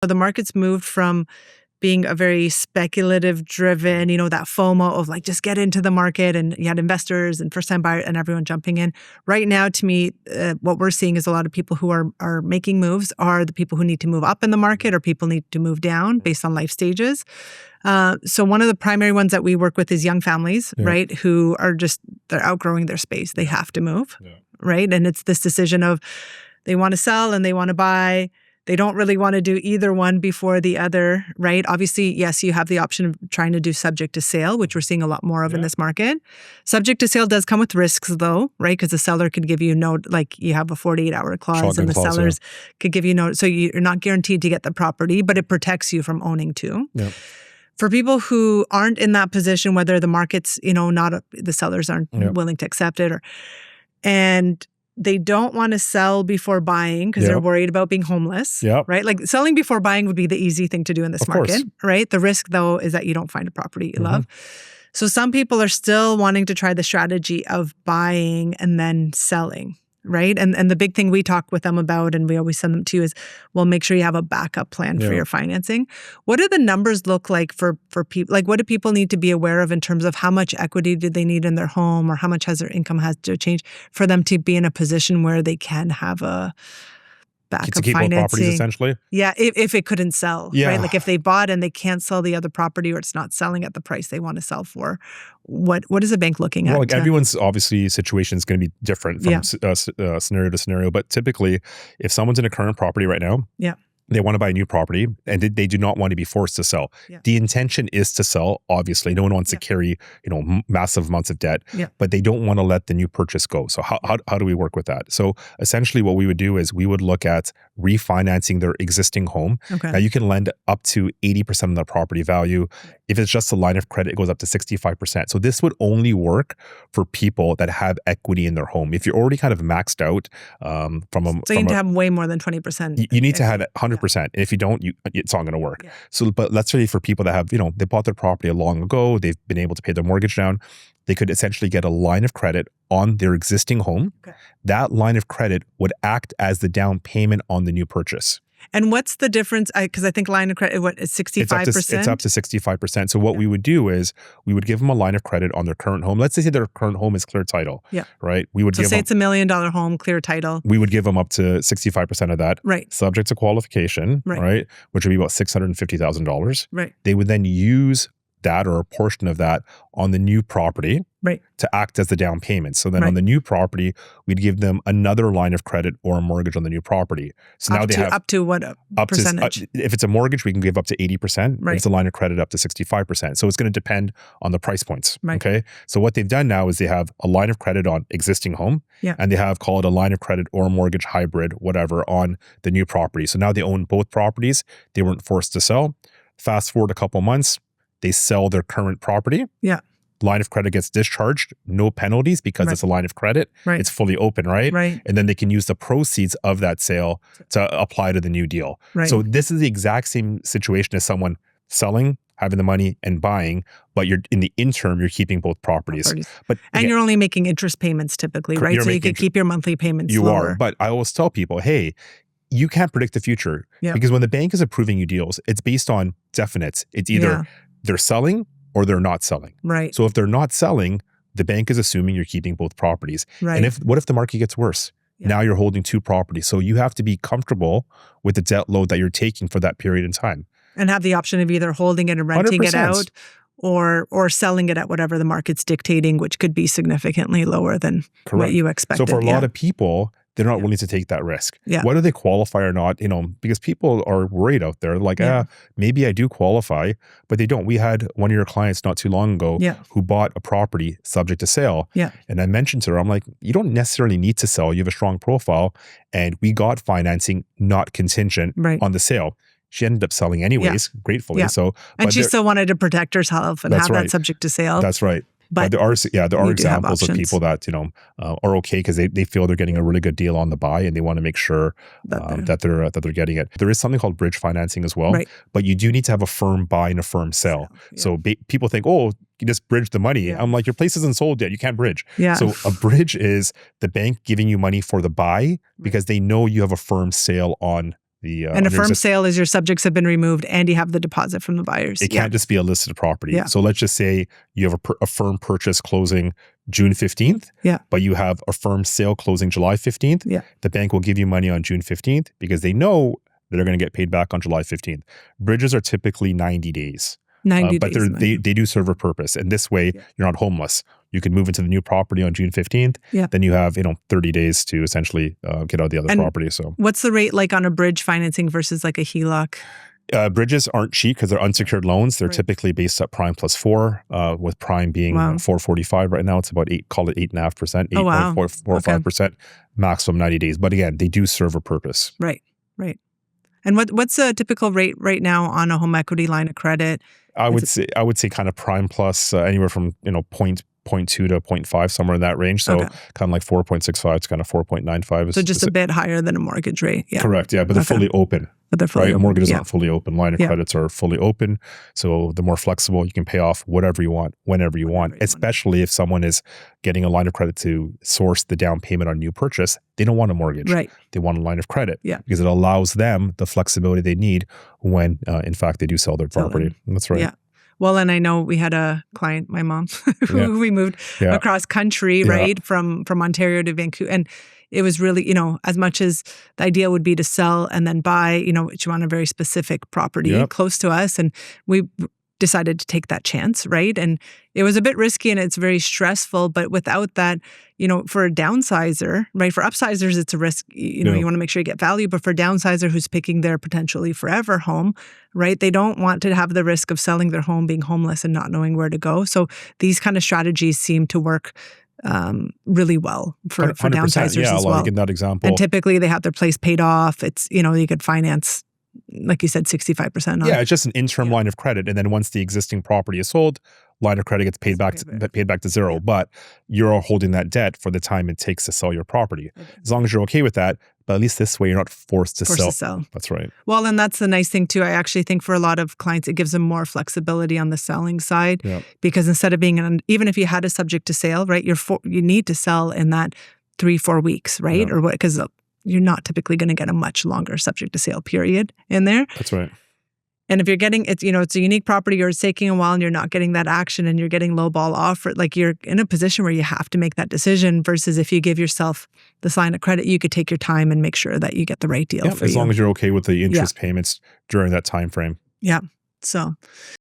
The market's moved from being a very speculative driven, that FOMO of like, just get into the market, and you had investors and first time buyers and everyone jumping in. Right now, to me, what we're seeing is a lot of people who are making moves are the people who need to move up in the market, or people need to move down based on life stages. So one of the primary ones that we work with is young families, right? Who are they're outgrowing their space. They have to move, right? And it's this decision of they want to sell and they want to buy. They don't really want to do either one before the other, right? Obviously, yes, you have the option of trying to do subject to sale, which we're seeing a lot more of in this market. Subject to sale does come with risks though, right? Because the seller could give you like you have a 48-hour clause, and the sellers could give you so you're not guaranteed to get the property, but it protects you from owning too. Yep. For people who aren't in that position, whether the market's, the sellers aren't willing to accept it, and they don't want to sell before buying because they're worried about being homeless, right? Like selling before buying would be the easy thing to do in this market, right? The risk though is that you don't find a property you love. So some people are still wanting to try the strategy of buying and then selling, right? And the big thing we talk with them about, and we always send them to you, is, well, make sure you have a backup plan for your financing. What do the numbers look like for people? Like, what do people need to be aware of in terms of how much equity do they need in their home, or how much has their income has to change for them to be in a position where they can have a backup to keep financing? Both properties, essentially? Yeah, if it couldn't sell, right? Like if they bought and they can't sell the other property, or it's not selling at the price they want to sell for, what is a bank looking at? Well, like everyone's obviously situation is going to be different from scenario to scenario. But typically, if someone's in a current property right now, they want to buy a new property, and they do not want to be forced to sell. The intention is to sell, obviously. No one wants to carry, massive amounts of debt, but they don't want to let the new purchase go. So how do we work with that? So essentially what we would do is we would look at refinancing their existing home. Now you can lend up to 80% of the property value. If it's just a line of credit, it goes up to 65%. So this would only work for people that have equity in their home. If you're already kind of maxed out So you need to have way more than 20%. You need to have 100%. And if you don't, it's not going to work. So, but let's say for people that have, they bought their property long ago, they've been able to pay their mortgage down, they could essentially get a line of credit on their existing home. That line of credit would act as the down payment on the new purchase. And what's the difference? Because I think line of credit, what is 65%? It's up to 65%. So what we would do is we would give them a line of credit on their current home. Let's say their current home is clear title, right? We would say it's $1 million home, clear title. We would give them up to 65% of that, subject to qualification, right? Which would be about $650,000. Right. They would then use that or a portion of that on the new property to act as the down payment. So then on the new property, we'd give them another line of credit or a mortgage on the new property. So now they have up to what percentage? If it's a mortgage, we can give up to 80%. If it's a line of credit, up to 65%. So it's going to depend on the price points. Okay. So what they've done now is they have a line of credit on existing home, and they have called a line of credit or a mortgage hybrid, whatever, on the new property. So now they own both properties. They weren't forced to sell. Fast forward a couple months, they sell their current property. Line of credit gets discharged, no penalties because it's a line of credit. It's fully open, right? And then they can use the proceeds of that sale to apply to the new deal. So this is the exact same situation as someone selling, having the money, and buying, but you're in the interim, you're keeping both properties. But and you're only making interest payments typically, right? So you can keep your monthly payments lower. But I always tell people, hey, you can't predict the future because when the bank is approving you deals, it's based on definites. It's either they're selling or they're not selling. So if they're not selling, the bank is assuming you're keeping both properties. And what if the market gets worse? Now you're holding two properties. So you have to be comfortable with the debt load that you're taking for that period in time. And have the option of either holding it and renting 100%. It out or selling it at whatever the market's dictating, which could be significantly lower than what you expected. So for a lot of people, they're not willing to take that risk. Whether they qualify or not, because people are worried out there. Like, maybe I do qualify, but they don't. We had one of your clients not too long ago who bought a property subject to sale. And I mentioned to her, I'm like, you don't necessarily need to sell. You have a strong profile. And we got financing, not contingent on the sale. She ended up selling anyways, gratefully. So, and she still wanted to protect herself and have that subject to sale. That's right. But there are examples of people that are okay because they feel they're getting a really good deal on the buy and they want to make sure that they're getting it. There is something called bridge financing as well, but you do need to have a firm buy and a firm sell. So people think, oh, you just bridge the money. I'm like, your place isn't sold yet. You can't bridge. So a bridge is the bank giving you money for the buy because they know you have a firm sale on and a firm sale is your subjects have been removed and you have the deposit from the buyers. It can't just be a listed property. Yeah. So let's just say you have a firm purchase closing June 15th, but you have a firm sale closing July 15th. Yeah. The bank will give you money on June 15th because they know that they're going to get paid back on July 15th. Bridges are typically 90 days. 90 but days. They do serve a purpose. And this way, you're not homeless. You can move into the new property on June 15th. Yeah. Then you have, 30 days to essentially get out of the other property. So what's the rate like on a bridge financing versus like a HELOC? Bridges aren't cheap because they're unsecured loans. They're typically based at prime plus 4, with prime being 4.45 right now. It's about 8.5%, 8.45%, maximum 90 days. But again, they do serve a purpose. Right. And what's a typical rate right now on a home equity line of credit? I would say kind of prime plus anywhere from 0.2 to 0.5, somewhere in that range. So kind of like 4.65 to kind of 4.95. So just a bit higher than a mortgage rate. Yeah. Correct. Yeah, but they're fully open. But they're fully open. A mortgage is not not fully open. Line of credits are fully open. So the more flexible, you can pay off whatever you want, whenever you want, especially if someone is getting a line of credit to source the down payment on new purchase. They don't want a mortgage. Right. They want a line of credit because it allows them the flexibility they need when, in fact, they do sell their property. That's right. Yeah. Well, and I know we had a client, my mom, who we moved across country, right, from Ontario to Vancouver. And it was really, as much as the idea would be to sell and then buy, she wanted a very specific property close to us. And we decided to take that chance, right? And it was a bit risky and it's very stressful, but without that, for a downsizer, right? For upsizers, it's a risk, you want to make sure you get value, but for a downsizer who's picking their potentially forever home, right? They don't want to have the risk of selling their home, being homeless and not knowing where to go. So these kind of strategies seem to work really well for downsizers as well. Like in that example. And typically they have their place paid off. It's, you could finance, like you said, 65% on it's just an interim line of credit. And then once the existing property is sold, line of credit gets paid back to zero. Yeah. But you're holding that debt for the time it takes to sell your property. As long as you're okay with that, but at least this way you're not forced to sell. That's right. Well, and that's the nice thing too. I actually think for a lot of clients, it gives them more flexibility on the selling side because instead of being, even if you had a subject to sale, right, you need to sell in that 3-4 weeks, right? Yeah. Or what? Because you're not typically going to get a much longer subject to sale period in there. That's right. And if you're getting it's a unique property or it's taking a while and you're not getting that action and you're getting low ball offer, like you're in a position where you have to make that decision versus if you give yourself this line of credit, you could take your time and make sure that you get the right deal for you. As long as you're okay with the interest payments during that time frame. Yeah. So